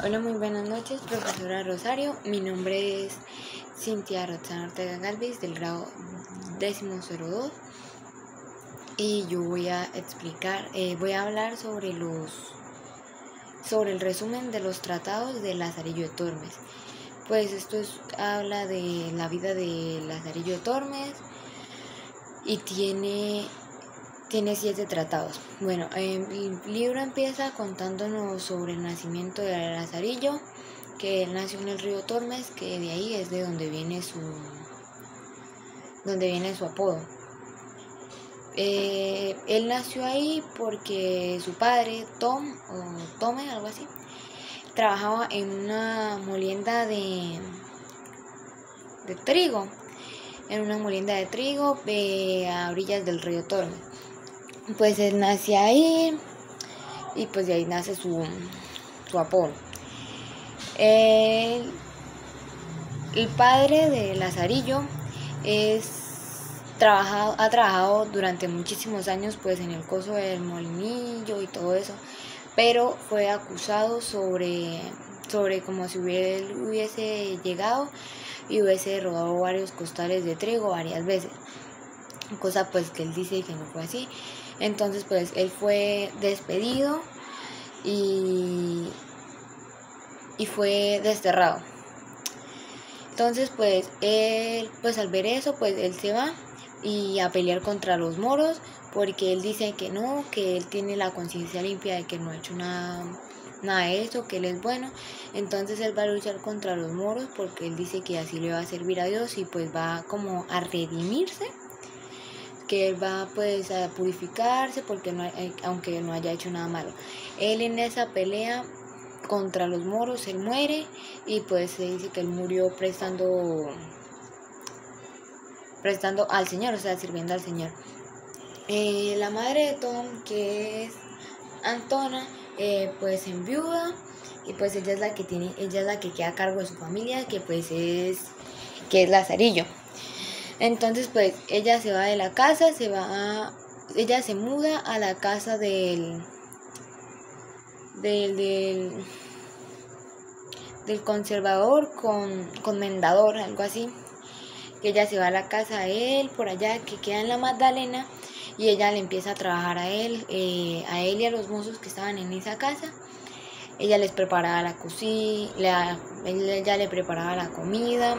Hola, muy buenas noches, profesora Rosario. Mi nombre es Cintia Roxana Ortega Galvis, del grado 1002, y yo voy a hablar sobre el resumen de los tratados de Lazarillo de Tormes. Pues habla de la vida de Lazarillo de Tormes y tiene 7 tratados. Bueno, el libro empieza contándonos sobre el nacimiento de Lazarillo, que él nació en el río Tormes, que de ahí es de donde viene su apodo. Él nació ahí porque su padre, Tome, algo así, trabajaba en una molienda de trigo, a orillas del río Tormes. Pues él nace ahí y pues de ahí nace su apodo. El padre de Lazarillo ha trabajado durante muchísimos años pues en el coso del molinillo y todo eso, pero fue acusado sobre como si él hubiese llegado y hubiese robado varios costales de trigo varias veces, cosa pues que él dice que no fue así. Entonces pues él fue despedido y fue desterrado. Entonces pues él, pues al ver eso, pues él se va y a pelear contra los moros, porque él dice que no, que él tiene la conciencia limpia de que no ha hecho nada de eso, que él es bueno. Entonces él va a luchar contra los moros porque él dice que así le va a servir a Dios y pues va como a redimirse, que él va pues a purificarse porque aunque no haya hecho nada malo. Él en esa pelea contra los moros, él muere y pues se dice que él murió prestando al Señor, o sea, sirviendo al Señor. La madre de Tom, que es Antona, pues enviuda y pues ella es la que queda a cargo de su familia, que es Lazarillo. Entonces pues ella se va de la casa, ella se muda a la casa del conservador con Mendador, algo así, que ella se va a la casa de él por allá, que queda en la Magdalena, y ella le empieza a trabajar a él y a los mozos que estaban en esa casa. Ella les preparaba la cocina, ella le preparaba la comida,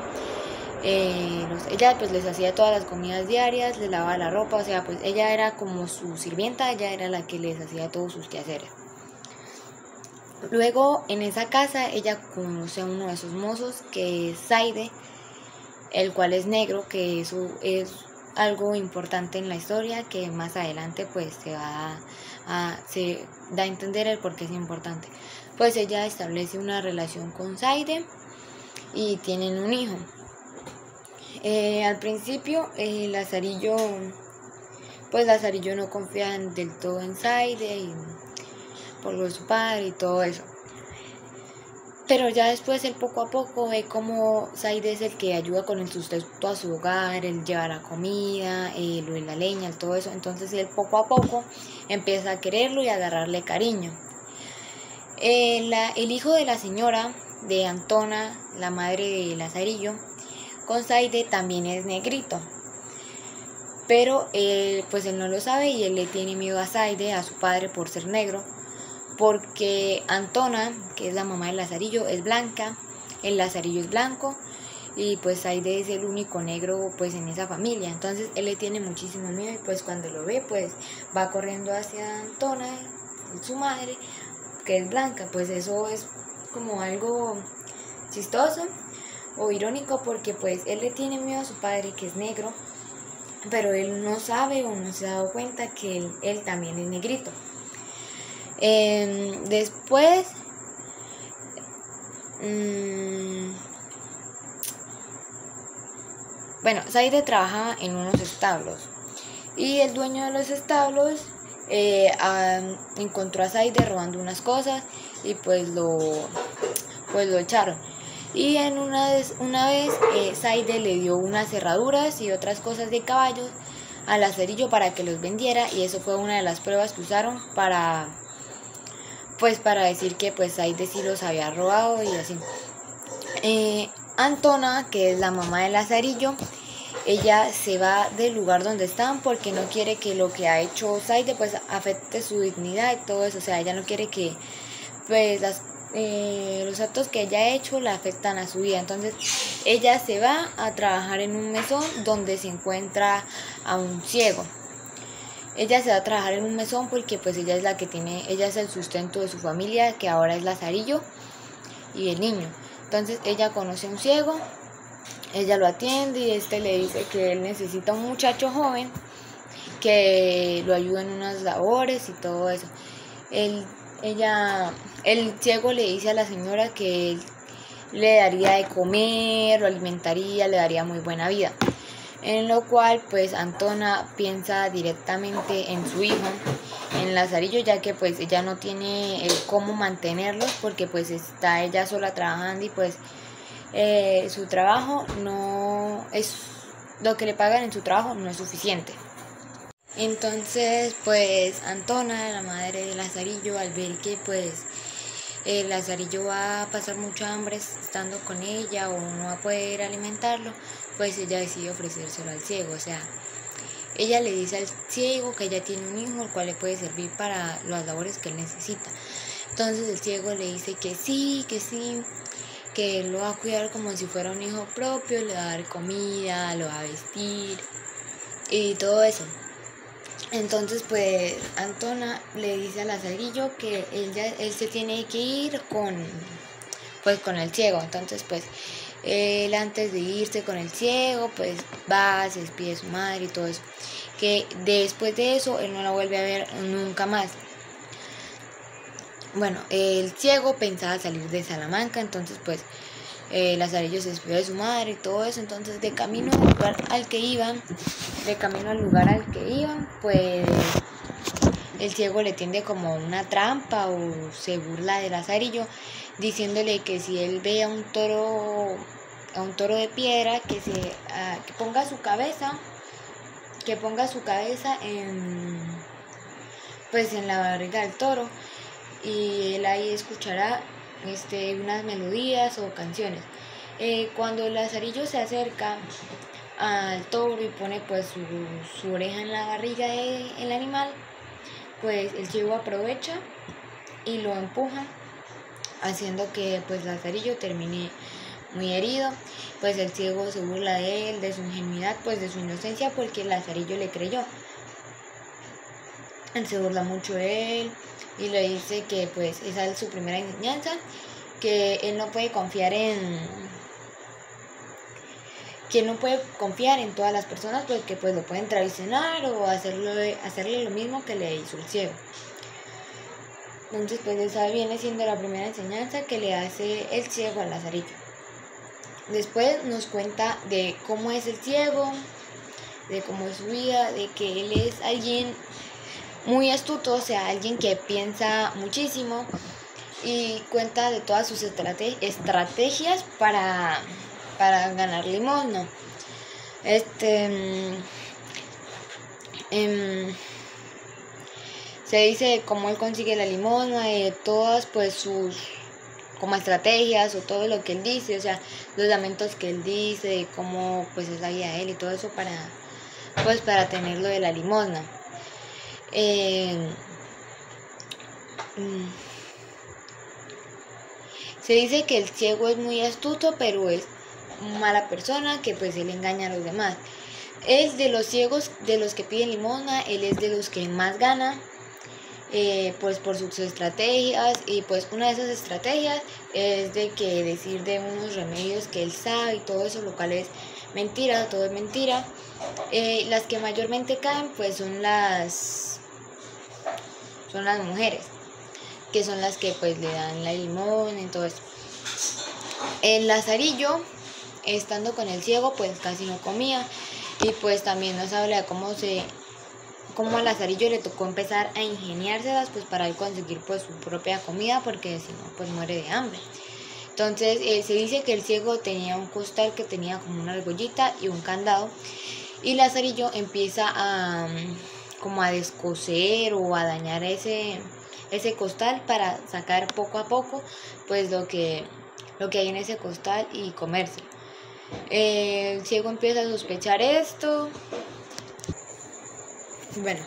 ella pues les hacía todas las comidas diarias, les lavaba la ropa, o sea, pues ella era como su sirvienta, ella era la que les hacía todos sus quehaceres. Luego en esa casa ella conoce a uno de esos mozos, que es Zaide, el cual es negro, que eso es algo importante en la historia, que más adelante pues se da a entender el por qué es importante. Pues ella establece una relación con Zaide y tienen un hijo. Al principio Lazarillo no confía del todo en Zaide y por lo de su padre y todo eso. Pero ya después él poco a poco ve como Zaide es el que ayuda con el sustento a su hogar, él lleva la comida, lo de la leña, todo eso. Entonces él poco a poco empieza a quererlo y a agarrarle cariño. El hijo de la señora, de Antona, la madre de Lazarillo, con Zaide también es negrito. Pero pues él no lo sabe y él le tiene miedo a Zaide, a su padre, por ser negro. Porque Antona, que es la mamá de Lazarillo, es blanca, el Lazarillo es blanco y pues Zaide es el único negro pues en esa familia. Entonces él le tiene muchísimo miedo y pues cuando lo ve pues va corriendo hacia Antona, su madre, que es blanca. Pues eso es como algo chistoso o irónico, porque pues él le tiene miedo a su padre, que es negro, pero él no sabe o no se ha dado cuenta que él también es negrito. Después Zaide trabajaba en unos establos y el dueño de los establos encontró a Zaide robando unas cosas y pues lo echaron. Y una vez Zaide le dio unas cerraduras y otras cosas de caballos a Lazarillo para que los vendiera, y eso fue una de las pruebas que usaron para pues para decir que pues Zaide sí los había robado y así. Antona, que es la mamá de Lazarillo, ella se va del lugar donde están porque no quiere que lo que ha hecho Zaide pues afecte su dignidad y todo eso. O sea, ella no quiere que pues los actos que ella ha hecho la afectan a su vida. Entonces ella se va a trabajar en un mesón donde se encuentra a un ciego. Ella se va a trabajar en un mesón porque pues ella es la que tiene, ella es el sustento de su familia, que ahora es Lazarillo y el niño. Entonces ella conoce a un ciego, ella lo atiende y le dice que él necesita un muchacho joven que lo ayude en unas labores y todo eso. El ciego le dice a la señora que él le daría de comer, lo alimentaría, le daría muy buena vida. En lo cual pues Antona piensa directamente en su hijo, en Lazarillo, ya que pues ella no tiene cómo mantenerlos porque pues está ella sola trabajando y pues su trabajo no es, lo que le pagan en su trabajo no es suficiente. Entonces pues Antona, la madre de Lazarillo, al ver que pues Lazarillo va a pasar mucha hambre estando con ella o no va a poder alimentarlo, pues ella decide ofrecérselo al ciego. O sea, ella le dice al ciego que ella tiene un hijo el cual le puede servir para las labores que él necesita. Entonces el ciego le dice que sí, que él lo va a cuidar como si fuera un hijo propio, le va a dar comida, lo va a vestir y todo eso. Entonces pues Antona le dice a Lazarillo que él se tiene que ir con el ciego. Entonces pues él, antes de irse con el ciego, pues va, se despide de su madre y todo eso, que después de eso él no la vuelve a ver nunca más. Bueno, el ciego pensaba salir de Salamanca, entonces pues Lazarillo se despidió de su madre y todo eso. Entonces de camino al lugar al que iban, pues el ciego le tiende como una trampa o se burla de Lazarillo, diciéndole que si él ve a un toro de piedra, que ponga su cabeza en la barriga del toro, y él ahí escuchará unas melodías o canciones. Cuando Lazarillo se acerca al toro y pone pues su oreja en la barriga del animal, pues el ciego aprovecha y lo empuja, haciendo que pues Lazarillo termine muy herido. Pues el ciego se burla de él, de su ingenuidad, pues de su inocencia, porque Lazarillo le creyó. Él se burla mucho de él y le dice que pues esa es su primera enseñanza, que él no puede confiar en todas las personas, porque pues lo pueden traicionar o hacerle lo mismo que le hizo el ciego. Entonces pues esa viene siendo la primera enseñanza que le hace el ciego a Lazarillo. Después nos cuenta de cómo es el ciego, de cómo es su vida, de que él es alguien muy astuto, o sea, alguien que piensa muchísimo, y cuenta de todas sus estrategias para ganar limosna. Se dice cómo él consigue la limosna, de todas pues sus como estrategias o todo lo que él dice, o sea, los lamentos que él dice, de cómo pues es la vida de él y todo eso para tener lo de la limosna. Se dice que el ciego es muy astuto, pero es mala persona, que pues él engaña a los demás. Es de los ciegos, de los que piden limosna, él es de los que más gana, pues por sus estrategias. Y pues una de esas estrategias es de que decir de unos remedios que él sabe y todo eso, lo cual es mentira, todo es mentira. Las que mayormente caen pues son las mujeres, que son las que pues le dan la limosna y todo eso. El Lazarillo, estando con el ciego, pues casi no comía, y pues también nos habla de cómo a Lazarillo le tocó empezar a ingeniárselas pues para él conseguir pues su propia comida, porque si no pues muere de hambre. Entonces se dice que el ciego tenía un costal que tenía como una argollita y un candado, y Lazarillo empieza como a descoser o a dañar ese ese costal para sacar poco a poco pues lo que hay en ese costal y comerse. El ciego empieza a sospechar esto. Bueno,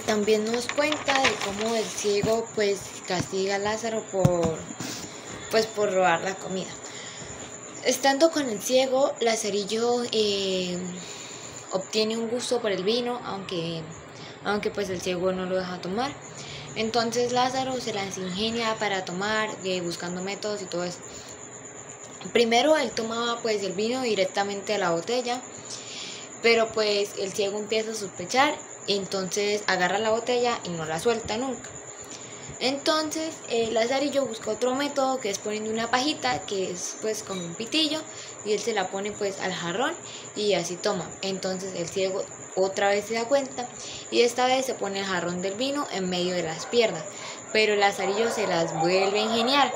también nos cuenta de cómo el ciego pues castiga a Lázaro por robar la comida. Estando con el ciego, Lazarillo obtiene un gusto por el vino, aunque pues el ciego no lo deja tomar. Entonces Lázaro se las ingenia para tomar, buscando métodos y todo eso. Primero él tomaba pues el vino directamente a la botella, pero pues el ciego empieza a sospechar, entonces agarra la botella y no la suelta nunca. Entonces Lazarillo busca otro método, que es poniendo una pajita, que es pues como un pitillo, y él se la pone pues al jarrón y así toma. Entonces el ciego otra vez se da cuenta y esta vez se pone el jarrón del vino en medio de las piernas, pero Lazarillo se las vuelve a ingeniar.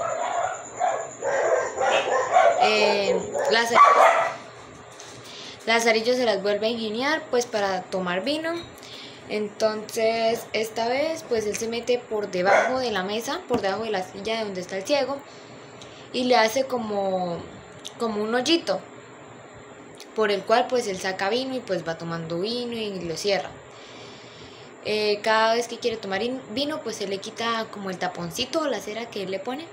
Lazarillo se las vuelve a ingeniar pues para tomar vino. Entonces esta vez pues él se mete por debajo de la mesa, por debajo de la silla de donde está el ciego, y le hace como un hoyito por el cual pues él saca vino y pues va tomando vino y lo cierra. Cada vez que quiere tomar vino pues él le quita como el taponcito o la cera que él le pone.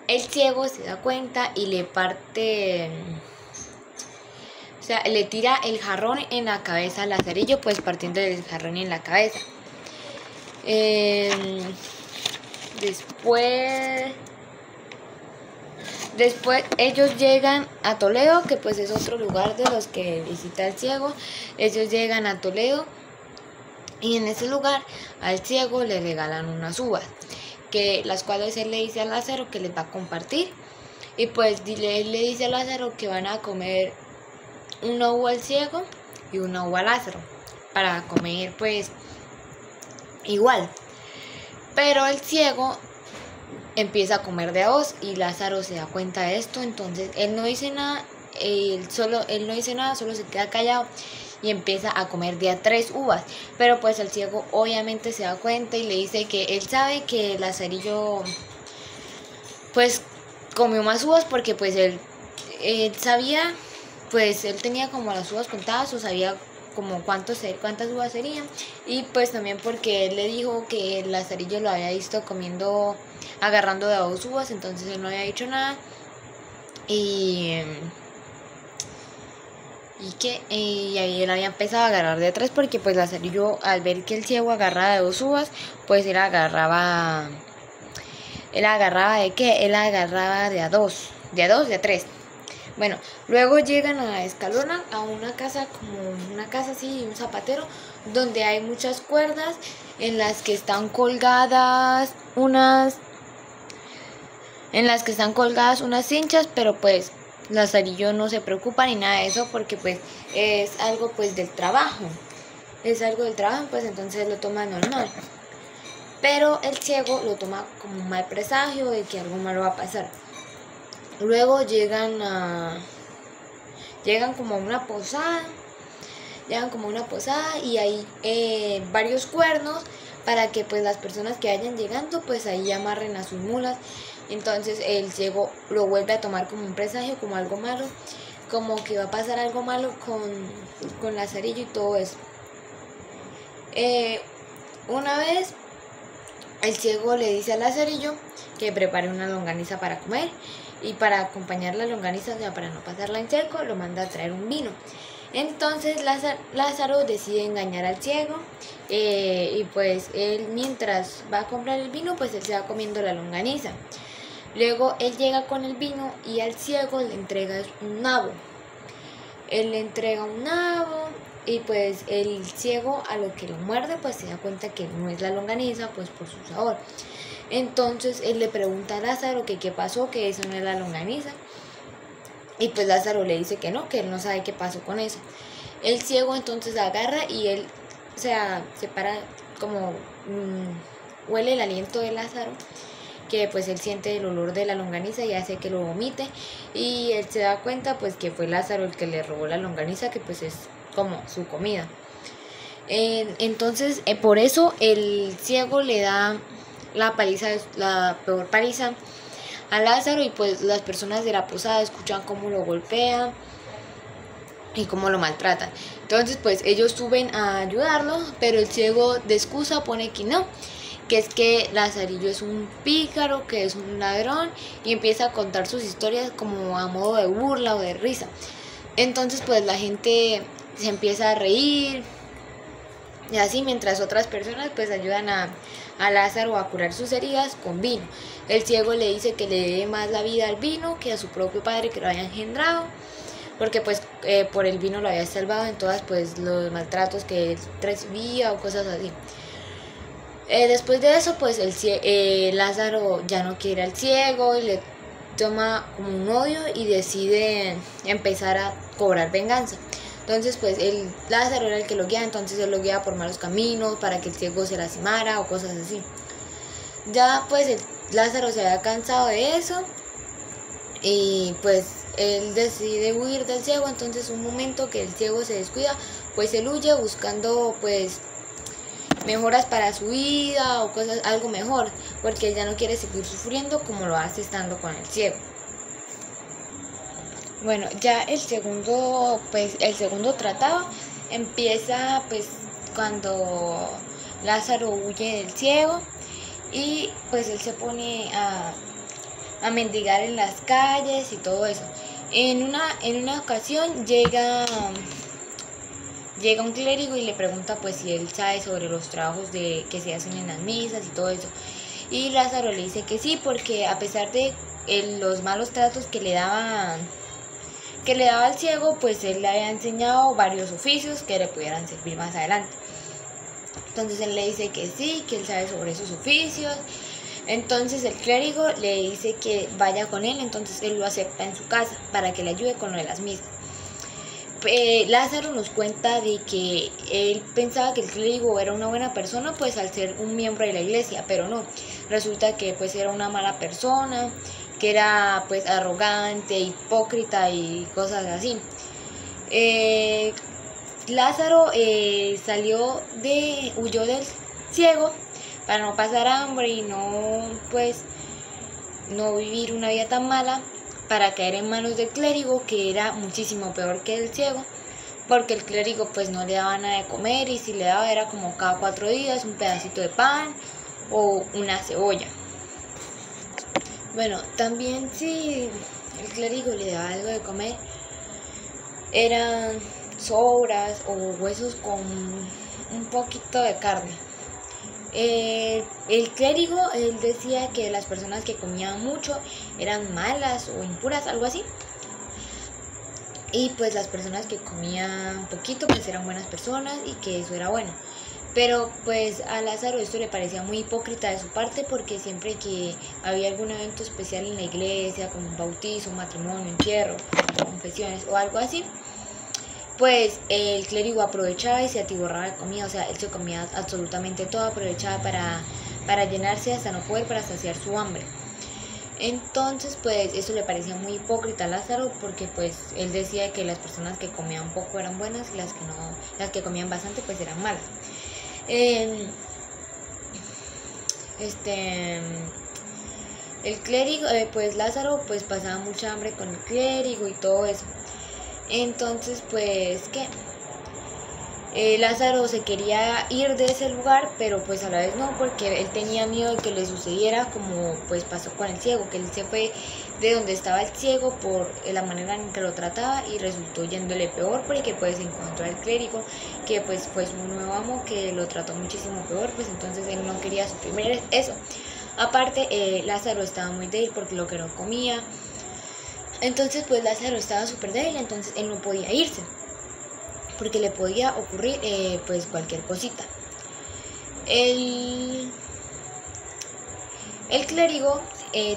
El ciego se da cuenta y le parte, o sea, le tira el jarrón en la cabeza a Lazarillo, pues partiendo del jarrón en la cabeza. Después ellos llegan a Toledo, que pues es otro lugar de los que visita el ciego. Ellos llegan a Toledo y en ese lugar al ciego le regalan unas uvas, las cuales él le dice a Lázaro que les va a compartir. Y pues él le dice a Lázaro que van a comer una uva al ciego y una uva a Lázaro, para comer pues igual. Pero el ciego empieza a comer de a dos y Lázaro se da cuenta de esto. Entonces él no dice nada, solo se queda callado y empieza a comer de a 3 uvas. Pero pues el ciego obviamente se da cuenta y le dice que él sabe que Lazarillo pues comió más uvas, porque pues él sabía, pues él tenía como las uvas contadas, o sabía como cuántas uvas serían, y pues también porque él le dijo que Lazarillo lo había visto comiendo, agarrando de a 2 uvas, entonces él no había dicho nada. Y ahí él había empezado a agarrar de a 3, porque pues Lazarillo, al ver que el ciego agarraba de 2 uvas, pues él agarraba de qué, él agarraba de a 2, de a 3. Bueno, luego llegan a Escalona, a una casa, como una casa así, un zapatero, donde hay muchas cuerdas en las que están colgadas unas cinchas, pero pues Lazarillo no se preocupa ni nada de eso, porque pues es algo pues del trabajo, pues entonces lo toma normal. Pero el ciego lo toma como un mal presagio de que algo malo va a pasar. Luego llegan como a una posada. Y hay varios cuernos para que pues las personas que vayan llegando pues ahí amarren a sus mulas. Entonces el ciego lo vuelve a tomar como un presagio, como algo malo, como que va a pasar algo malo con Lazarillo y todo eso. Una vez el ciego le dice a Lazarillo que prepare una longaniza para comer, y para acompañar la longaniza, o sea, para no pasarla en seco, lo manda a traer un vino. Entonces Lázaro decide engañar al ciego, y pues él, mientras va a comprar el vino, pues él se va comiendo la longaniza. Luego él llega con el vino y al ciego le entrega un nabo. Y pues el ciego, a lo que lo muerde, pues se da cuenta que no es la longaniza, pues por su sabor. Entonces él le pregunta a Lázaro que qué pasó, que eso no es la longaniza. Y pues Lázaro le dice que él no sabe qué pasó con eso. El ciego entonces agarra y él, o sea, se para, como huele el aliento de Lázaro, que pues él siente el olor de la longaniza y hace que lo vomite. Y él se da cuenta pues que fue Lázaro el que le robó la longaniza, que pues es como su comida. Entonces, por eso el ciego le da la peor paliza a Lázaro, y pues las personas de la posada escuchan cómo lo golpean y cómo lo maltratan. Entonces pues ellos suben a ayudarlo, pero el ciego de excusa pone que no, que es que Lazarillo es un pícaro, que es un ladrón, y empieza a contar sus historias como a modo de burla o de risa. Entonces pues la gente se empieza a reír, y así mientras otras personas pues ayudan a Lázaro a curar sus heridas con vino. El ciego le dice que le debe más la vida al vino que a su propio padre que lo había engendrado, porque pues por el vino lo había salvado en todas pues los maltratos que él recibía o cosas así. Después de eso pues Lázaro ya no quiere al ciego y le toma como un odio y decide empezar a cobrar venganza. Entonces pues Lázaro era el que lo guía, entonces él lo guía por malos caminos para que el ciego se lastimara o cosas así. Ya pues Lázaro se había cansado de eso y pues él decide huir del ciego. Entonces un momento que el ciego se descuida, pues él huye buscando pues mejoras para su vida o cosas, algo mejor, porque él ya no quiere seguir sufriendo como lo hace estando con el ciego. Bueno, ya el segundo tratado empieza pues cuando Lázaro huye del ciego y pues él se pone a mendigar en las calles y todo eso. En una ocasión llega un clérigo y le pregunta pues si él sabe sobre los trabajos que se hacen en las misas y todo eso. Y Lázaro le dice que sí, porque a pesar de los malos tratos que le daba al ciego, pues él le había enseñado varios oficios que le pudieran servir más adelante. Entonces él le dice que sí, que él sabe sobre esos oficios. Entonces el clérigo le dice que vaya con él, entonces él lo acepta en su casa para que le ayude con lo de las misas. Lázaro nos cuenta de que él pensaba que el clérigo era una buena persona pues al ser un miembro de la iglesia, pero no, resulta que pues era una mala persona, que era pues arrogante, hipócrita y cosas así. Lázaro huyó del ciego para no pasar hambre y no vivir una vida tan mala, para caer en manos del clérigo, que era muchísimo peor que el ciego, porque el clérigo pues no le daba nada de comer, y si le daba era como cada 4 días un pedacito de pan o una cebolla. Bueno, también si el clérigo le daba algo de comer, eran sobras o huesos con un poquito de carne. El clérigo, él decía que las personas que comían mucho eran malas o impuras, algo así, y pues las personas que comían poquito pues eran buenas personas y que eso era bueno. Pero pues a Lázaro esto le parecía muy hipócrita de su parte, porque siempre que había algún evento especial en la iglesia, como un bautizo, un matrimonio, entierro, confesiones o algo así, pues el clérigo aprovechaba y se atiborraba de comida. O sea, él se comía absolutamente todo, aprovechaba para llenarse hasta no poder, para saciar su hambre. Entonces pues eso le parecía muy hipócrita a Lázaro, porque pues él decía que las personas que comían poco eran buenas y las que comían bastante pues eran malas. El clérigo, pues Lázaro pues pasaba mucha hambre con el clérigo y todo eso. Entonces pues Lázaro se quería ir de ese lugar, pero pues a la vez no, porque él tenía miedo de que le sucediera como pues pasó con el ciego, que él se fue de donde estaba el ciego por la manera en que lo trataba y resultó yéndole peor, porque pues encontró al clérigo que pues fue su nuevo amo, que lo trató muchísimo peor, pues entonces él no quería suprimir eso. Aparte Lázaro estaba muy débil porque lo que no comía, entonces pues Lázaro estaba súper débil, entonces él no podía irse, porque le podía ocurrir pues cualquier cosita. El clérigo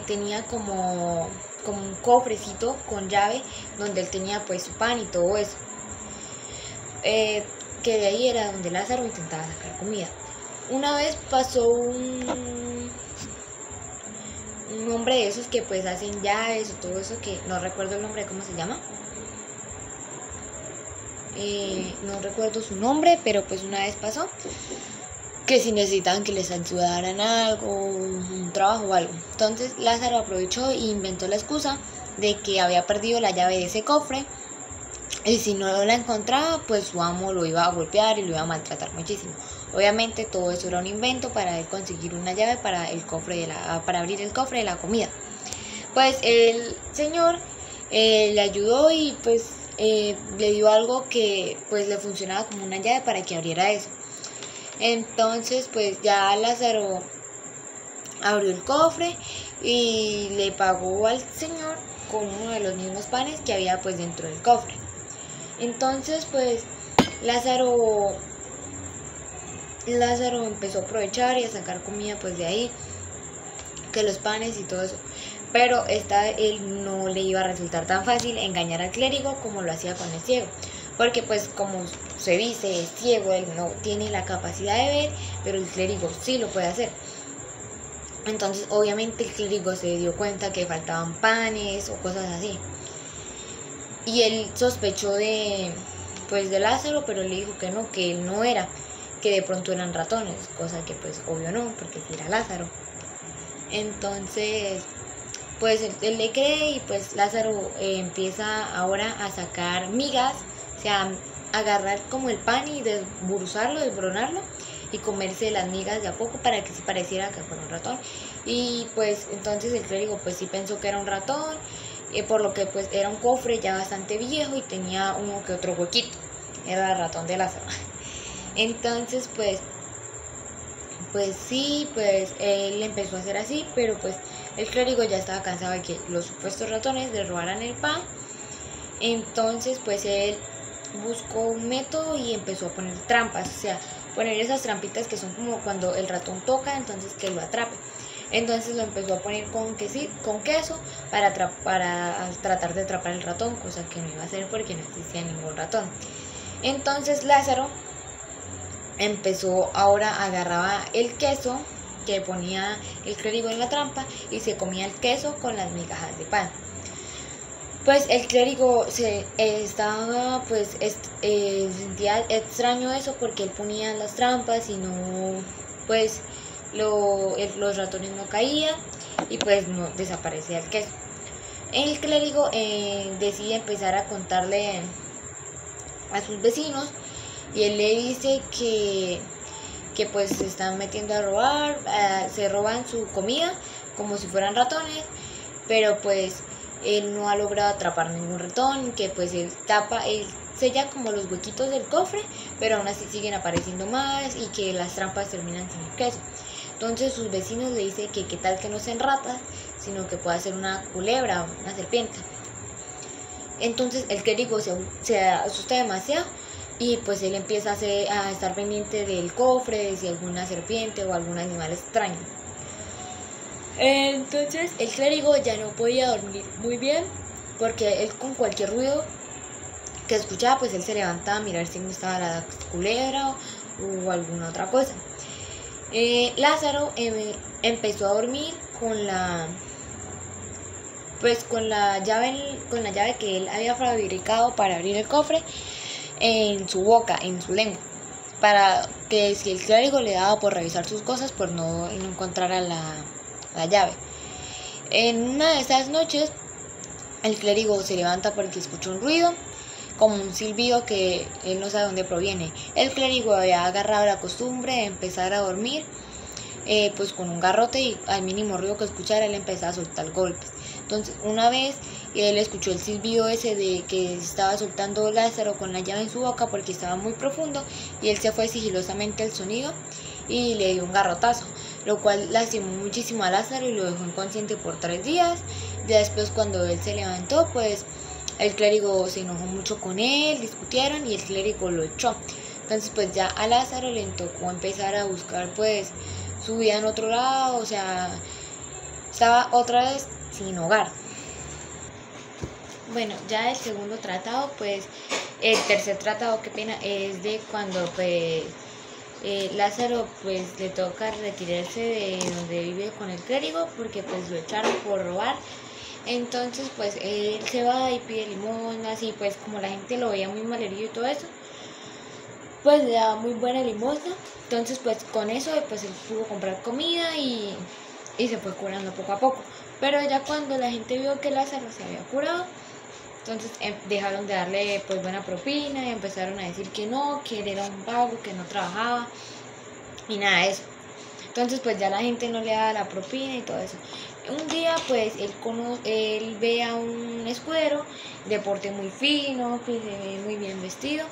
tenía como un cofrecito con llave donde él tenía pues su pan y todo eso, que de ahí era donde Lázaro intentaba sacar comida. Una vez pasó un hombre de esos que pues hacen llaves o todo eso, que no recuerdo el nombre, ¿cómo se llama? no recuerdo su nombre, pero pues una vez pasó que si necesitaban que les ayudaran algo, un trabajo o algo. Entonces Lázaro aprovechó e inventó la excusa de que había perdido la llave de ese cofre y si no la encontraba, pues su amo lo iba a golpear y lo iba a maltratar muchísimo. Obviamente todo eso era un invento para él conseguir una llave para el cofre para abrir el cofre de la comida. Pues el señor le ayudó y pues le dio algo que pues le funcionaba como una llave para que abriera eso. Entonces pues ya Lázaro abrió el cofre y le pagó al señor con uno de los mismos panes que había pues dentro del cofre. Entonces pues Lázaro empezó a aprovechar y a sacar comida pues de ahí, que los panes y todo eso. Pero esta vez él no le iba a resultar tan fácil engañar al clérigo como lo hacía con el ciego. Porque pues como se dice, es ciego, él no tiene la capacidad de ver, pero el clérigo sí lo puede hacer. Entonces obviamente el clérigo se dio cuenta que faltaban panes o cosas así. Y él sospechó de Lázaro, pero le dijo que no, que él no era, que de pronto eran ratones, cosa que pues obvio no, porque era Lázaro. Entonces pues él le cree y pues Lázaro empieza ahora a sacar migas, o sea, agarrar como el pan y desbronarlo y comerse las migas de a poco para que se pareciera que fuera un ratón. Y pues entonces el clérigo pues sí pensó que era un ratón, por lo que pues era un cofre ya bastante viejo y tenía uno que otro huequito, era el ratón de Lázaro. Entonces pues sí, pues él empezó a hacer así, pero pues el clérigo ya estaba cansado de que los supuestos ratones le robaran el pan. Entonces pues él buscó un método y empezó a poner trampas, o sea, poner esas trampitas que son como cuando el ratón toca, entonces que lo atrape. Entonces lo empezó a poner con queso para tratar de atrapar el ratón, cosa que no iba a hacer porque no existía ningún ratón. Entonces Lázaro agarraba el queso que ponía el clérigo en la trampa y se comía el queso con las migajas de pan. Pues el clérigo sentía extraño eso porque él ponía las trampas y no, pues los ratones no caían y pues no desaparecía el queso. El clérigo decide empezar a contarle a sus vecinos y él le dice que pues se están metiendo a robar, se roban su comida como si fueran ratones, pero pues él no ha logrado atrapar ningún ratón, que pues él sella como los huequitos del cofre, pero aún así siguen apareciendo más y que las trampas terminan sin el queso. Entonces sus vecinos le dicen que qué tal que no sean ratas, sino que pueda ser una culebra o una serpiente. Entonces el clérigo se asusta demasiado y pues él empieza a estar pendiente del cofre, de si alguna serpiente o algún animal extraño. Entonces el clérigo ya no podía dormir muy bien porque él con cualquier ruido que escuchaba pues él se levantaba a mirar si no estaba la culebra o alguna otra cosa. Lázaro empezó a dormir con la llave que él había fabricado para abrir el cofre en su boca, en su lengua, para que si el clérigo le daba por revisar sus cosas pues no encontrara la llave. En una de esas noches el clérigo se levanta porque escuchó un ruido, como un silbido que él no sabe dónde proviene. El clérigo había agarrado la costumbre de empezar a dormir pues con un garrote y al mínimo ruido que escuchara él empezaba a soltar golpes. Entonces una vez él escuchó el silbido ese de que estaba soltando Lázaro con la llave en su boca porque estaba muy profundo y él se fue sigilosamente al sonido y le dio un garrotazo, lo cual lastimó muchísimo a Lázaro y lo dejó inconsciente por 3 días. Ya después cuando él se levantó pues el clérigo se enojó mucho con él, discutieron y el clérigo lo echó. Entonces pues ya a Lázaro le tocó empezar a buscar pues su vida en otro lado, o sea, estaba otra vez sin hogar. Bueno, ya el segundo tratado, pues el tercer tratado, qué pena, es de cuando pues Lázaro pues le toca retirarse de donde vive con el clérigo porque pues lo echaron por robar Entonces pues él se va y pide limosnas y pues como la gente lo veía muy malherido y todo eso, pues le daba muy buena limosna. Entonces pues con eso pues él pudo comprar comida y se fue curando poco a poco. Pero ya cuando la gente vio que Lázaro se había curado, entonces dejaron de darle pues buena propina y empezaron a decir que no, que él era un vago, que no trabajaba y nada de eso. Entonces pues ya la gente no le daba la propina y todo eso. Un día pues él ve a un escudero de porte muy fino, que se ve muy bien vestido,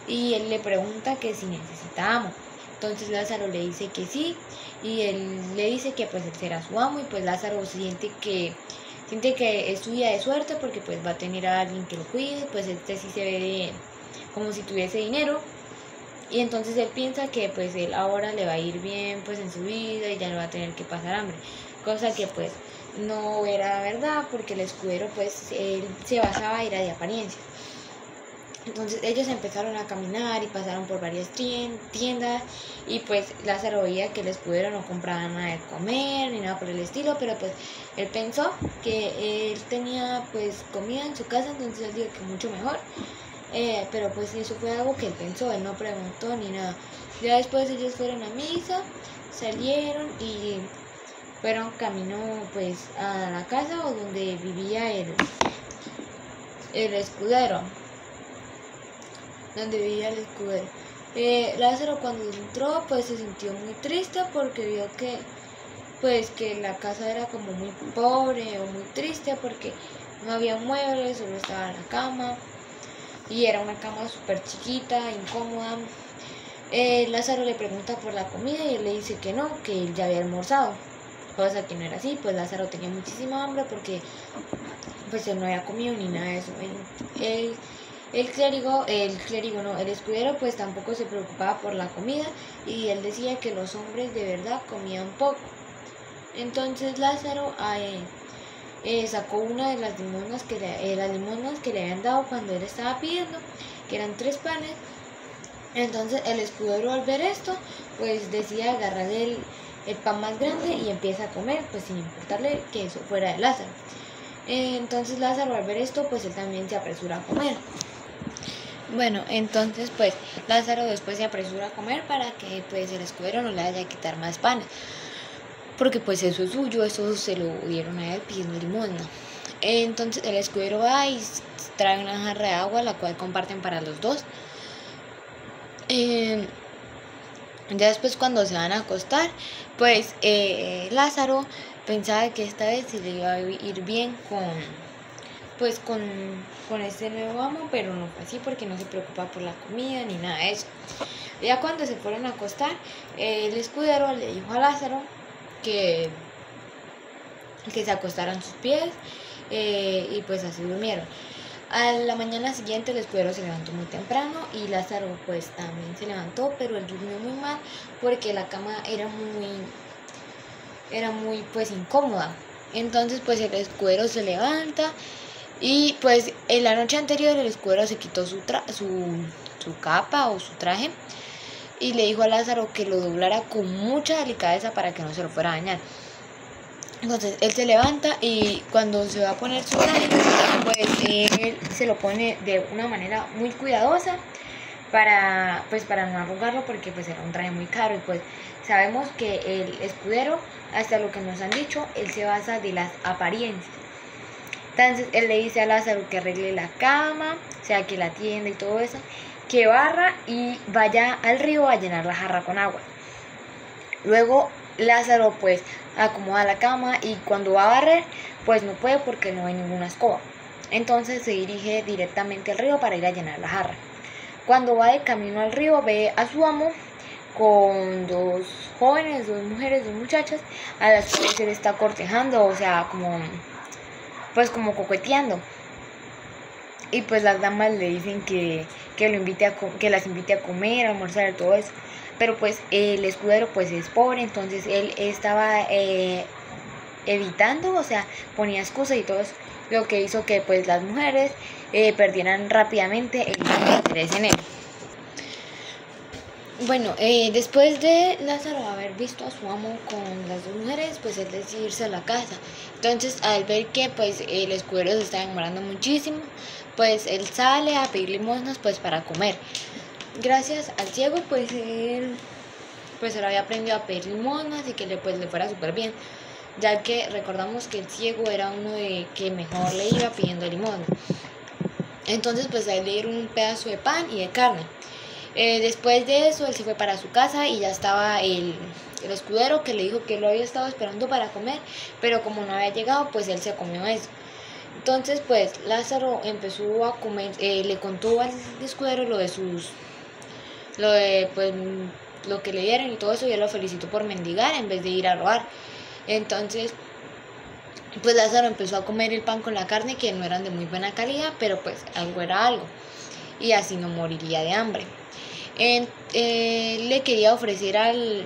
y él le pregunta que si necesita amo. Entonces Lázaro le dice que sí, y él le dice que pues él será su amo, y pues Lázaro siente que es su día de suerte porque pues va a tener a alguien que lo cuide, pues sí se ve como si tuviese dinero. Y entonces él piensa que pues él ahora le va a ir bien pues en su vida y ya no va a tener que pasar hambre, cosa que pues no era verdad, porque el escudero pues él se basaba era de apariencias. Entonces ellos empezaron a caminar y pasaron por varias tiendas, y pues Lázaro veía que el escudero no compraba nada de comer ni nada por el estilo, pero pues él pensó que él tenía pues comida en su casa, entonces él dijo que mucho mejor. Pero pues eso fue algo que él pensó, él no preguntó ni nada. Ya después ellos fueron a misa, salieron y fueron camino pues a la casa o donde vivía el escudero. Lázaro cuando entró pues se sintió muy triste porque vio que pues que la casa era como muy pobre o muy triste porque no había muebles, solo estaba la cama. Y era una cama súper chiquita, incómoda. Lázaro le pregunta por la comida y él le dice que no, que él ya había almorzado. Cosa que no era así, pues Lázaro tenía muchísima hambre porque pues él no había comido ni nada de eso. El escudero pues tampoco se preocupaba por la comida, y él decía que los hombres de verdad comían poco. Entonces Lázaro sacó una de las limonas que le habían dado cuando él estaba pidiendo, que eran 3 panes. Entonces el escudero, al ver esto, pues decide agarrar el pan más grande y empieza a comer, pues sin importarle que eso fuera de Lázaro. Entonces Lázaro, al ver esto, pues él también se apresura a comer. Bueno, entonces pues Lázaro después se apresura a comer para que pues el escudero no le vaya a quitar más panes, porque pues eso es suyo, eso se lo dieron a él pidiendo limosna. Entonces el escudero va y trae una jarra de agua, la cual comparten para los dos. Ya después, cuando se van a acostar, pues Lázaro pensaba que esta vez se le iba a ir bien con este nuevo amo, pero no fue así porque no se preocupaba por la comida ni nada de eso. Ya cuando se fueron a acostar, el escudero le dijo a Lázaro que se acostaran sus pies, y pues así durmieron. A la mañana siguiente el escudero se levantó muy temprano y Lázaro pues también se levantó, pero él durmió muy mal porque la cama era muy pues incómoda. Entonces pues el escudero se levanta y pues en la noche anterior el escudero se quitó su capa o su traje y le dijo a Lázaro que lo doblara con mucha delicadeza para que no se lo fuera a dañar. Entonces él se levanta y cuando se va a poner su traje, pues él se lo pone de una manera muy cuidadosa para no arrugarlo, porque pues era un traje muy caro, y pues sabemos que el escudero, hasta lo que nos han dicho, él se basa de las apariencias. Entonces él le dice a Lázaro que arregle la cama, o sea, que la tienda y todo eso, que barra y vaya al río a llenar la jarra con agua. Luego Lázaro pues acomoda la cama y cuando va a barrer pues no puede porque no hay ninguna escoba. Entonces se dirige directamente al río para ir a llenar la jarra. Cuando va de camino al río ve a su amo con 2 jóvenes, 2 mujeres, 2 muchachas a las cuales él está cortejando, o sea, como coqueteando. Y pues las damas le dicen que las invite a comer, a almorzar, todo eso. Pero pues el escudero pues es pobre, entonces él estaba evitando, o sea, ponía excusas y todo eso, lo que hizo que pues las mujeres perdieran rápidamente el interés en él. Bueno, después de Lázaro haber visto a su amo con las dos mujeres, pues él decide irse a la casa. Entonces, al ver que pues el escudero se está demorando muchísimo, pues él sale a pedir limosnas pues para comer. Gracias al ciego, pues él había aprendido a pedir limosnas y que le fuera súper bien, ya que recordamos que el ciego era uno de que mejor le iba pidiendo limosna. Entonces, pues a él le dieron un pedazo de pan y de carne. Después de eso, él se fue para su casa y ya estaba el escudero que le dijo que lo había estado esperando para comer, pero como no había llegado, pues él se comió eso. Entonces, pues Lázaro empezó a comer, le contó al escudero lo que le dieron y todo eso, y él lo felicitó por mendigar en vez de ir a robar. Entonces, pues Lázaro empezó a comer el pan con la carne, que no eran de muy buena calidad, pero pues algo era algo, y así no moriría de hambre. Él le quería ofrecer él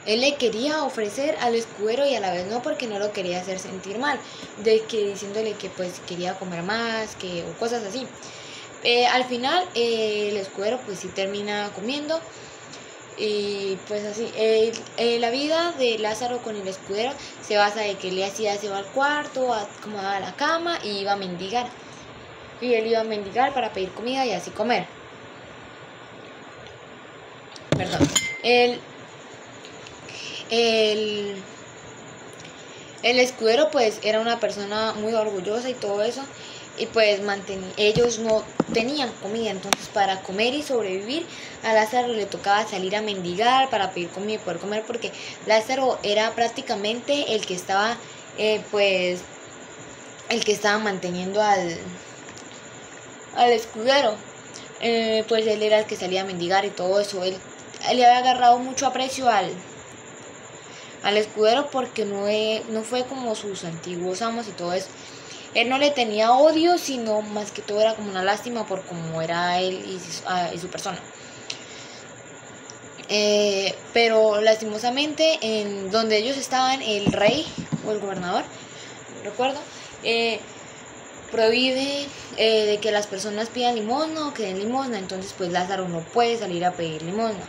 le quería ofrecer al escudero y a la vez no, porque no lo quería hacer sentir mal, de que diciéndole que pues quería comer más, o cosas así. Al final el escudero pues sí termina comiendo. Y pues así, la vida de Lázaro con el escudero se basa en que él se iba al cuarto, acomodaba la cama y iba a mendigar. Y él iba a mendigar para pedir comida y así comer. Perdón. El escudero pues era una persona muy orgullosa y todo eso. Y pues ellos no tenían comida, entonces para comer y sobrevivir a Lázaro le tocaba salir a mendigar para pedir comida y poder comer, porque Lázaro era prácticamente el que estaba manteniendo al escudero. Pues él era el que salía a mendigar y todo eso. Él le había agarrado mucho aprecio al escudero, porque no fue como sus antiguos amos y todo eso. Él no le tenía odio, sino más que todo era como una lástima por cómo era él y su persona. Pero lastimosamente, en donde ellos estaban, el rey o el gobernador, no recuerdo, prohíbe de que las personas pidan limosna o que den limosna. Entonces pues Lázaro no puede salir a pedir limosna.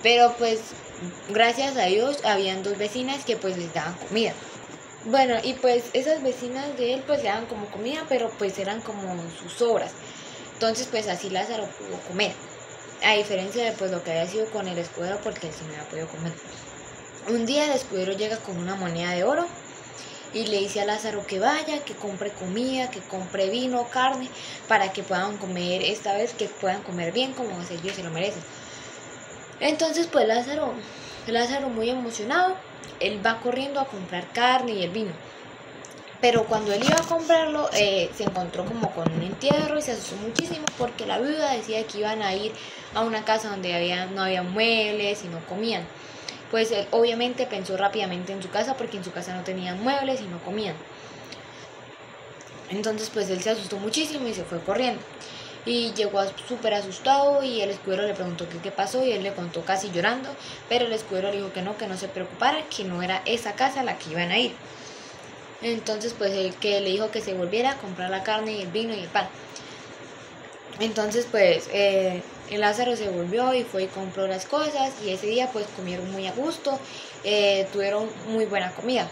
Pero pues gracias a Dios habían dos vecinas que pues les daban comida. Bueno, y pues esas vecinas de él pues le daban como comida, pero pues eran como sus sobras. Entonces pues así Lázaro pudo comer, a diferencia de pues lo que había sido con el escudero, porque él sí no había podido comer. Un día el escudero llega con una moneda de oro y le dice a Lázaro que vaya, que compre comida, que compre vino, carne, para que puedan comer esta vez, que puedan comer bien como ellos se lo merecen. Entonces pues Lázaro muy emocionado, él va corriendo a comprar carne y el vino. Pero cuando él iba a comprarlo, se encontró como con un entierro y se asustó muchísimo, porque la viuda decía que iban a ir a una casa donde no había muebles y no comían. Pues él obviamente pensó rápidamente en su casa, porque en su casa no tenían muebles y no comían. Entonces pues él se asustó muchísimo y se fue corriendo. Y llegó súper asustado, y el escudero le preguntó qué pasó, y él le contó casi llorando, pero el escudero le dijo que no se preocupara, que no era esa casa a la que iban a ir. Entonces pues él que le dijo que se volviera a comprar la carne y el vino y el pan. Entonces pues el Lázaro se volvió y fue y compró las cosas, y ese día pues comieron muy a gusto, tuvieron muy buena comida.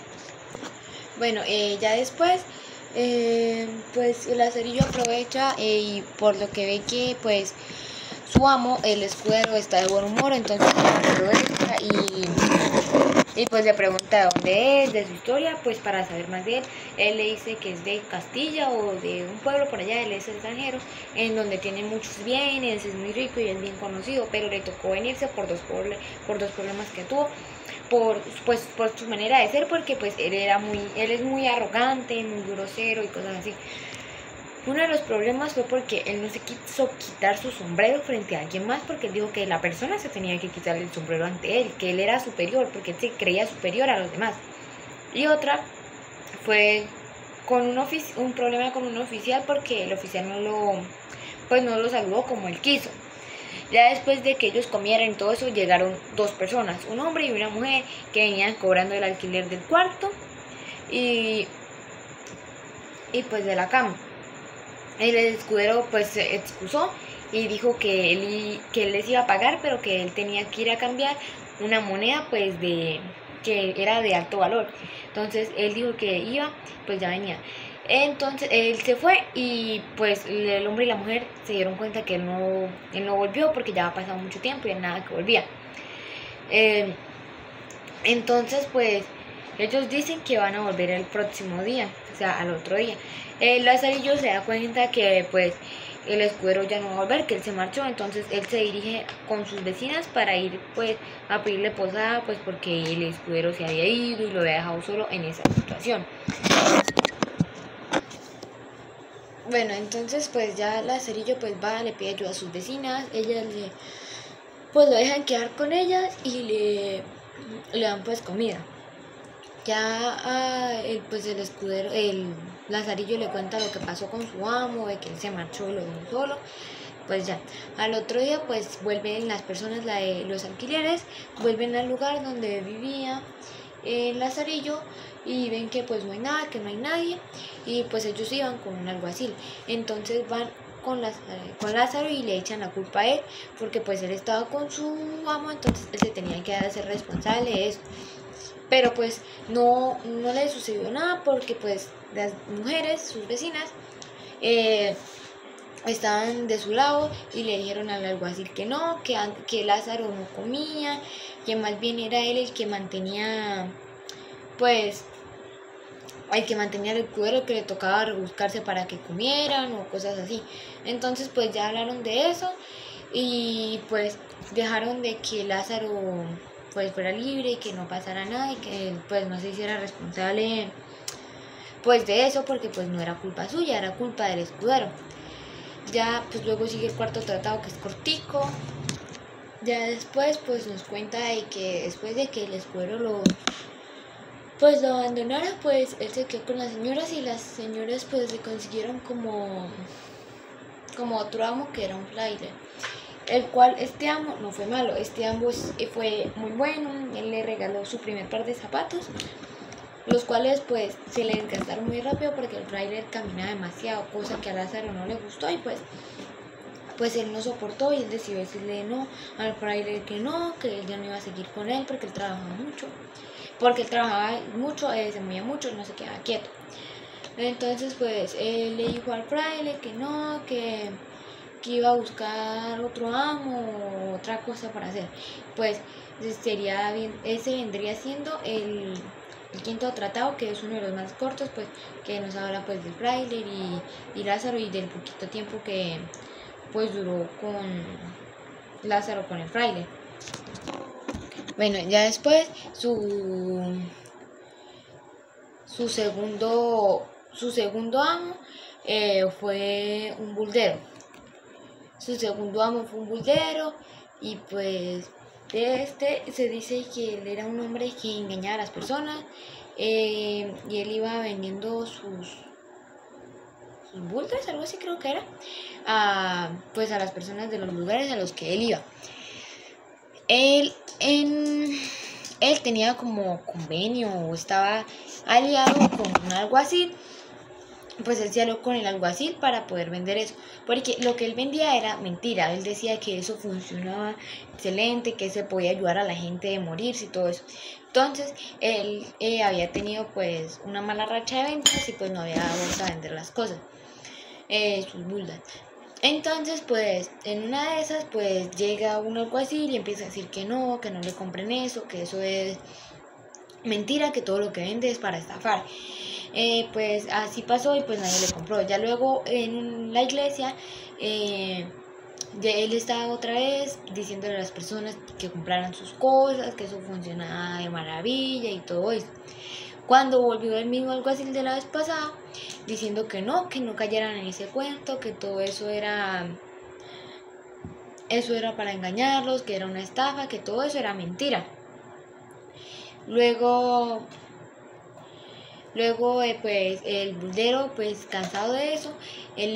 Bueno, ya después pues el Lazarillo aprovecha y por lo que ve que pues su amo, el escudero, está de buen humor, entonces aprovecha y pues le pregunta de dónde es, de su historia, pues para saber más de él. Él le dice que es de Castilla o de un pueblo por allá, él es extranjero, en donde tiene muchos bienes, es muy rico y es bien conocido, pero le tocó venirse por dos problemas que tuvo. Por su manera de ser, porque pues él es muy arrogante, muy grosero y cosas así. Uno de los problemas fue porque él no se quiso quitar su sombrero frente a alguien más, porque él dijo que la persona se tenía que quitar el sombrero ante él, que él era superior, porque él se creía superior a los demás. Y otra fue con un problema con un oficial, porque el oficial no lo saludó como él quiso. Ya después de que ellos comieran y todo eso, llegaron dos personas, un hombre y una mujer, que venían cobrando el alquiler del cuarto y pues de la cama. El escudero pues se excusó y dijo que él les iba a pagar, pero que él tenía que ir a cambiar una moneda pues que era de alto valor. Entonces él dijo que iba, pues ya venía. Entonces él se fue y pues el hombre y la mujer se dieron cuenta que él no volvió porque ya había pasado mucho tiempo y nada que volvía. Entonces pues ellos dicen que van a volver el próximo día, o sea, al otro día. Lazarillo se da cuenta que pues el escudero ya no va a volver, que él se marchó, entonces él se dirige con sus vecinas para ir pues a pedirle posada, pues porque el escudero se había ido y lo había dejado solo en esa situación. Bueno, entonces pues ya Lazarillo pues va, le pide ayuda a sus vecinas, ellas pues lo dejan quedar con ellas y le dan pues comida. Ya pues el escudero, el Lazarillo le cuenta lo que pasó con su amo, de que él se marchó y lo dejó solo. Pues ya, al otro día pues vuelven las personas, los alquileres, vuelven al lugar donde vivía el Lazarillo y ven que pues no hay nada, que no hay nadie, y pues ellos iban con un alguacil. Entonces van con Lázaro y le echan la culpa a él, porque pues él estaba con su amo, entonces él se tenía que hacer responsable de eso. Pero pues no le sucedió nada porque pues las mujeres, sus vecinas, estaban de su lado y le dijeron al alguacil que no, que Lázaro no comía, que más bien era él el que mantenía pues el escudero, que le tocaba rebuscarse para que comieran o cosas así. Entonces pues ya hablaron de eso y pues dejaron de que Lázaro pues fuera libre y que no pasara nada y que pues no se hiciera responsable pues de eso, porque pues no era culpa suya, era culpa del escudero. Ya pues luego sigue el cuarto tratado, que es cortico. Ya después pues nos cuenta de que después de que el escudero lo abandonara, pues él se quedó con las señoras y las señoras pues le consiguieron como otro amo, que era un fraile, el cual este amo no fue malo, este amo fue muy bueno. Él le regaló su primer par de zapatos, los cuales pues se le desgastaron muy rápido porque el fraile caminaba demasiado, cosa que a Lázaro no le gustó, y pues él no soportó y él decidió decirle no al fraile, que él ya no iba a seguir con él porque él trabajaba mucho, se movía mucho, no se quedaba quieto. Entonces pues él le dijo al fraile que no, que iba a buscar otro amo o otra cosa para hacer. Pues sería bien, ese vendría siendo el quinto tratado, que es uno de los más cortos, pues que nos habla pues del fraile y Lázaro, y del poquito tiempo que pues duró con Lázaro con el fraile. Bueno, ya después su segundo amo fue un buldero. Su segundo amo fue un buldero, y pues de este se dice que él era un hombre que engañaba a las personas, y él iba vendiendo sus buldas, algo así creo que era, pues a las personas de los lugares a los que él iba. Él tenía como convenio o estaba aliado con un alguacil. Pues él se alió con el alguacil para poder vender eso, porque lo que él vendía era mentira. Él decía que eso funcionaba excelente, que se podía ayudar a la gente de morirse y todo eso. Entonces él había tenido pues una mala racha de ventas y pues no había vuelto a vender las cosas, sus buldas. Entonces pues en una de esas pues llega un alguacil y empieza a decir que no le compren eso, que eso es mentira, que todo lo que vende es para estafar. Pues así pasó y pues nadie le compró. Ya luego en la iglesia él estaba otra vez diciéndole a las personas que compraran sus cosas, que eso funcionaba de maravilla y todo eso. Cuando volvió el mismo alguacil de la vez pasada, diciendo que no cayeran en ese cuento, que todo eso era para engañarlos, que era una estafa, que todo eso era mentira. Luego pues el buldero, pues cansado de eso, él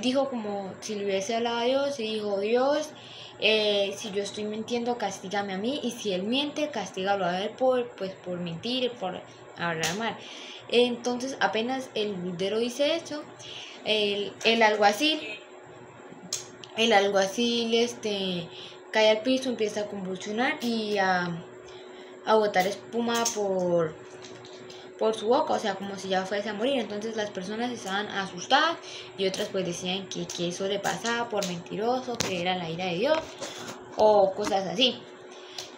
dijo como si le hubiese hablado a Dios, y dijo: Dios, si yo estoy mintiendo, castígame a mí, y si él miente, castígalo a él por mentir, por hablar mal. Entonces apenas el buldero dice eso, el alguacil el alguacil cae al piso, empieza a convulsionar y a botar espuma por su boca, o sea, como si ya fuese a morir. Entonces las personas estaban asustadas y otras pues decían que eso le pasaba por mentiroso, que era la ira de Dios o cosas así.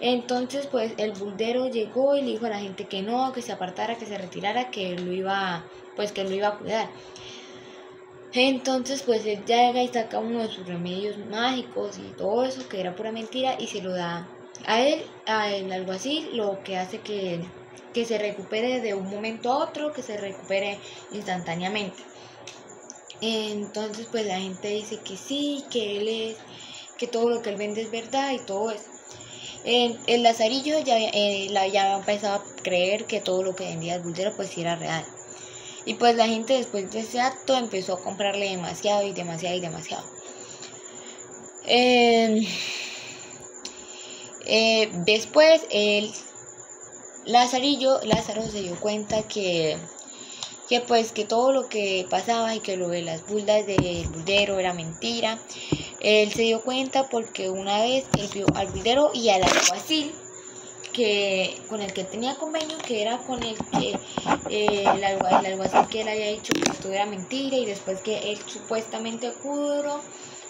Entonces pues el buldero llegó y le dijo a la gente que no, que se apartara, que se retirara, que lo iba a cuidar. Entonces pues él llega y saca uno de sus remedios mágicos y todo eso, que era pura mentira, y se lo da a él, algo así, lo que hace que se recupere de un momento a otro, que se recupere instantáneamente. Entonces pues la gente dice que sí, que todo lo que él vende es verdad y todo eso. El Lazarillo ya había empezado a creer que todo lo que vendía el buldero pues sí era real. Y pues la gente después de ese acto empezó a comprarle demasiado y demasiado y demasiado. Después Lázaro se dio cuenta que todo lo que pasaba y que lo de las buldas del buldero era mentira. Él se dio cuenta porque una vez él vio al buldero y al alguacil con el que tenía convenio, que era con el que el alguacil que él había dicho que todo era mentira, y después que él supuestamente juró,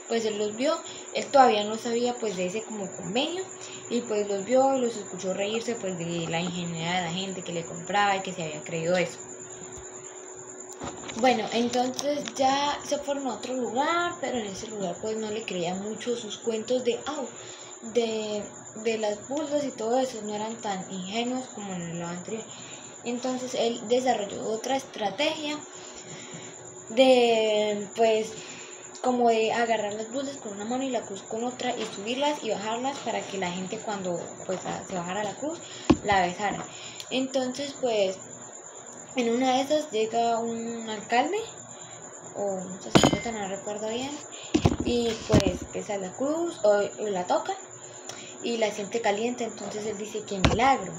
pues él los vio. Él todavía no sabía pues de ese como convenio, y pues los vio y los escuchó reírse pues de la ingenuidad de la gente que le compraba y que se había creído eso. Bueno, entonces ya se fueron a otro lugar, pero en ese lugar pues no le creían mucho sus cuentos de las buldas y todo eso, no eran tan ingenuos como en lo anterior. Entonces él desarrolló otra estrategia de pues como de agarrar las buldas con una mano y la cruz con otra, y subirlas y bajarlas para que la gente cuando pues se bajara la cruz la besara. Entonces pues en una de esas llega un alcalde o un sacerdote, no recuerdo bien, y pues besa la cruz o la toca y la siente caliente. Entonces él dice que milagro.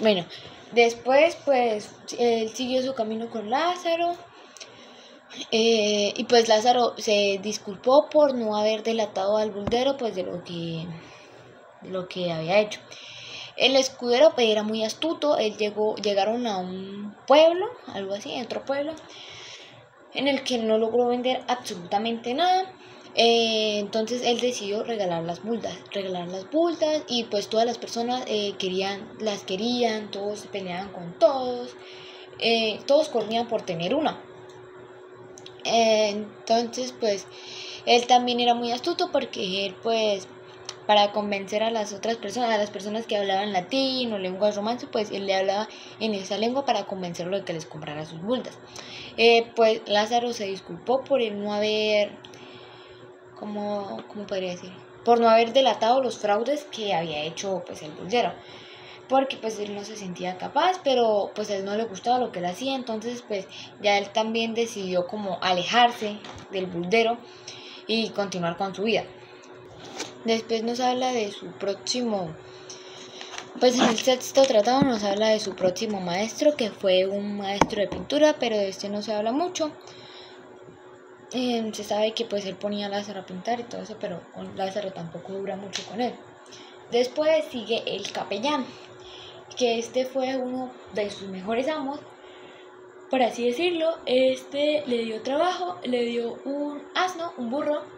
Bueno, después pues él siguió su camino con Lázaro, y pues Lázaro se disculpó por no haber delatado al buldero pues de lo que había hecho. El escudero pues era muy astuto. Llegaron a un pueblo, algo así, otro pueblo, en el que no logró vender absolutamente nada. Entonces él decidió regalar las buldas, y pues todas las personas las querían, todos se peleaban con todos, todos corrían por tener una. Entonces pues él también era muy astuto, porque él pues para convencer a las otras personas, a las personas que hablaban latín o lenguas romances, pues él le hablaba en esa lengua para convencerlo de que les comprara sus buldas. Pues Lázaro se disculpó por el no haber, ¿cómo podría decir? Por no haber delatado los fraudes que había hecho pues el buldero, porque pues él no se sentía capaz, pero pues a él no le gustaba lo que él hacía. Entonces pues ya él también decidió como alejarse del buldero y continuar con su vida. Después nos habla de su próximo, pues en el sexto tratado nos habla de su próximo maestro, que fue un maestro de pintura, pero de este no se habla mucho. Se sabe que pues él ponía a Lázaro a pintar y todo eso, pero Lázaro tampoco dura mucho con él. Después sigue el capellán, que este fue uno de sus mejores amos, por así decirlo. Le dio trabajo, le dio un asno, un burro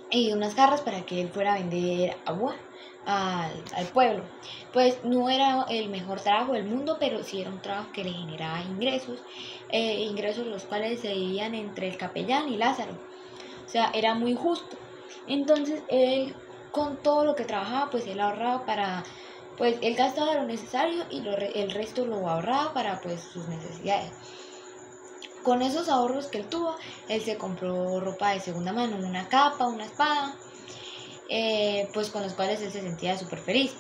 y unas jarras para que él fuera a vender agua al pueblo. Pues no era el mejor trabajo del mundo, pero sí era un trabajo que le generaba ingresos, los cuales se dividían entre el capellán y Lázaro. O sea, era muy justo. Entonces él, con todo lo que trabajaba, pues él ahorraba para, pues él gastaba lo necesario y el resto lo ahorraba para pues sus necesidades. Con esos ahorros que él tuvo, él se compró ropa de segunda mano, una capa, una espada, pues con los cuales él se sentía súper feliz.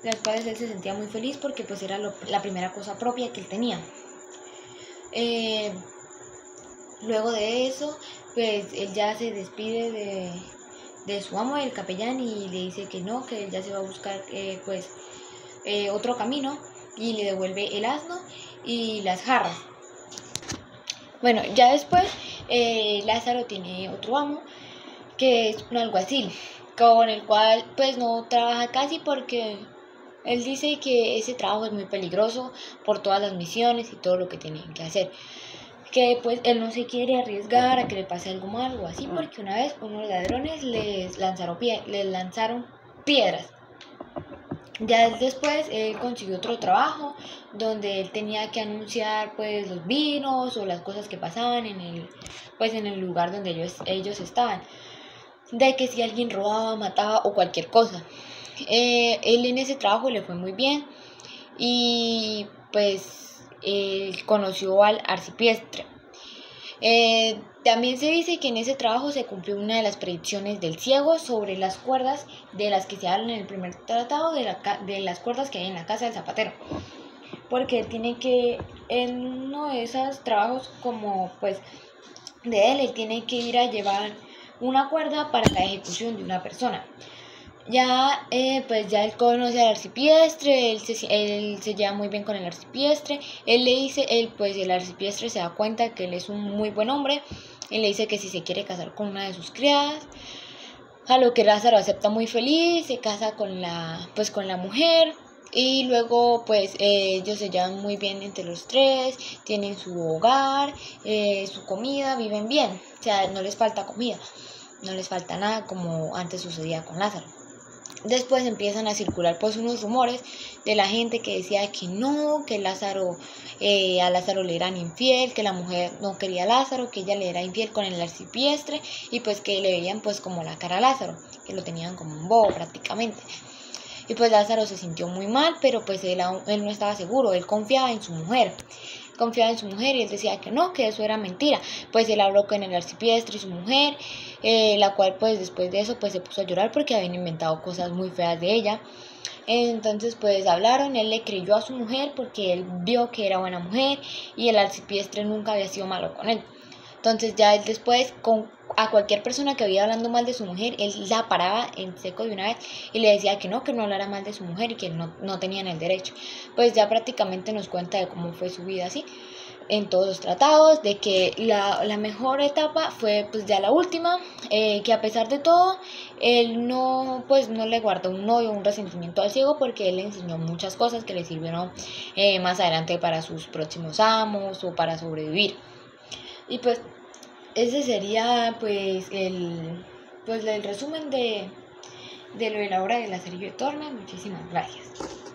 Las cuales él se sentía muy feliz porque pues era la primera cosa propia que él tenía. Luego de eso, pues él ya se despide de su amo, el capellán, y le dice que no, que él ya se va a buscar otro camino, y le devuelve el asno y las jarras. Bueno, ya después Lázaro tiene otro amo que es un alguacil, con el cual pues no trabaja casi porque él dice que ese trabajo es muy peligroso por todas las misiones y todo lo que tienen que hacer. Que pues él no se quiere arriesgar a que le pase algo malo o así, porque una vez unos ladrones les lanzaron piedras. Ya después él consiguió otro trabajo donde él tenía que anunciar pues los vinos o las cosas que pasaban en el lugar donde ellos estaban, de que si alguien robaba, mataba o cualquier cosa. Él en ese trabajo le fue muy bien y pues él conoció al arcipreste. También se dice que en ese trabajo se cumplió una de las predicciones del ciego sobre las cuerdas de las que se habla en el primer tratado de las cuerdas que hay en la casa del zapatero, porque tiene que en uno de esos trabajos como pues de él tiene que ir a llevar una cuerda para la ejecución de una persona. Ya pues ya él conoce al arcipreste, él se lleva muy bien con el arcipreste. Pues el arcipreste se da cuenta que él es un muy buen hombre. Él le dice que si se quiere casar con una de sus criadas, a lo que Lázaro acepta muy feliz, se casa con la mujer. Y luego pues ellos se llevan muy bien entre los tres, tienen su hogar, su comida, viven bien, o sea, no les falta comida, no les falta nada como antes sucedía con Lázaro. Después empiezan a circular pues unos rumores de la gente que decía que no, que a Lázaro le eran infiel, que la mujer no quería a Lázaro, que ella le era infiel con el arcipreste y pues que le veían pues como la cara a Lázaro, que lo tenían como un bobo prácticamente. Y pues Lázaro se sintió muy mal, pero pues él no estaba seguro, él confiaba en su mujer y él decía que no, que eso era mentira. Pues él habló con el arcipreste y su mujer, la cual pues después de eso pues se puso a llorar porque habían inventado cosas muy feas de ella. Entonces pues hablaron, él le creyó a su mujer porque él vio que era buena mujer y el arcipreste nunca había sido malo con él. Entonces ya él después, a cualquier persona que había hablando mal de su mujer, él la paraba en seco de una vez y le decía que no hablara mal de su mujer y que no tenían el derecho. Pues ya prácticamente nos cuenta de cómo fue su vida así, en todos los tratados, de que la mejor etapa fue pues ya la última, que a pesar de todo, él no le guardó un odio, un resentimiento al ciego, porque él le enseñó muchas cosas que le sirvieron más adelante para sus próximos amos o para sobrevivir. Y pues ese sería pues el resumen de lo de la obra de Lazarillo de Tormes. Muchísimas gracias.